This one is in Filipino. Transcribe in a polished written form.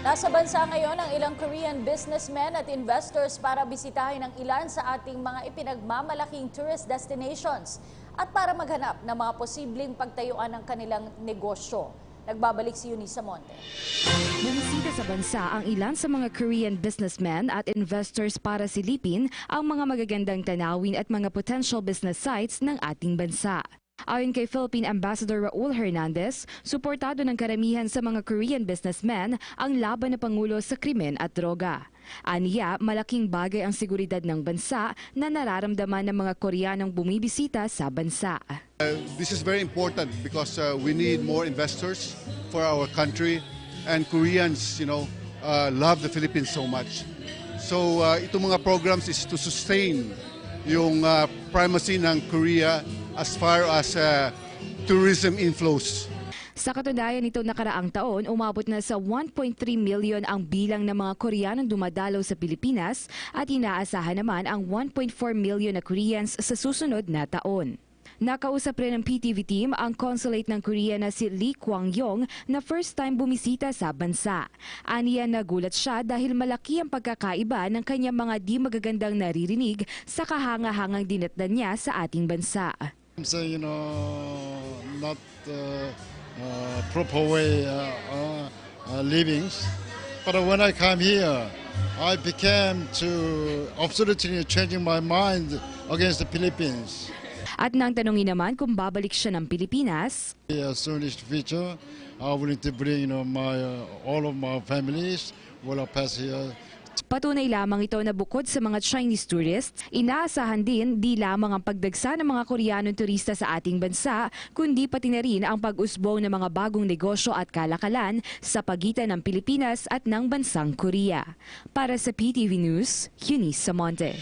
Nasa bansa ngayon ang ilang Korean businessmen at investors para bisitahin ang ilan sa ating mga ipinagmamalaking tourist destinations at para maghanap ng mga posibleng pagtayuan ng kanilang negosyo. Nagbabalik si Eunice Monte. Bumisita sa bansa ang ilan sa mga Korean businessmen at investors para silipin ang mga magagandang tanawin at mga potential business sites ng ating bansa. Ayon kay Philippine Ambassador Raul Hernandez, suportado ng karamihan sa mga Korean businessmen ang laban ng Pangulo sa krimen at droga. Aniya, malaking bagay ang seguridad ng bansa na nararamdaman ng mga Koreanong bumibisita sa bansa. This is very important because we need more investors for our country, and Koreans, love the Philippines so much. So itong mga programs is to sustain yung primacy ng Korea as far as tourism inflows. Sa katunayan nito nakaraang taon, umabot na sa 1.3 million ang bilang ng mga Koreanong dumadalaw sa Pilipinas at inaasahan naman ang 1.4 million na Koreans sa susunod na taon. Nakausap rin ng PTV team ang consulate ng Korea na si Lee Kwang-yong na first time bumisita sa bansa. Aniya nagulat siya dahil malaki ang pagkakaiba ng kanyang mga di magagandang naririnig sa kahanga-hangang dinatnan niya sa ating bansa. So, not proper way livings. But when I come here, I became to absolutely changing my mind against the Philippines. At nang tanungin naman kung babalik siya ng Pilipinas, Soon in the future, I will to bring all of my families will pass here. patunay lamang ito na bukod sa mga Chinese tourists, inaasahan din di lamang ang pagdagsa ng mga Koreanong turista sa ating bansa, kundi pati na rin ang pag-usbong ng mga bagong negosyo at kalakalan sa pagitan ng Pilipinas at ng bansang Korea. Para sa PTV News, Eunice Monte.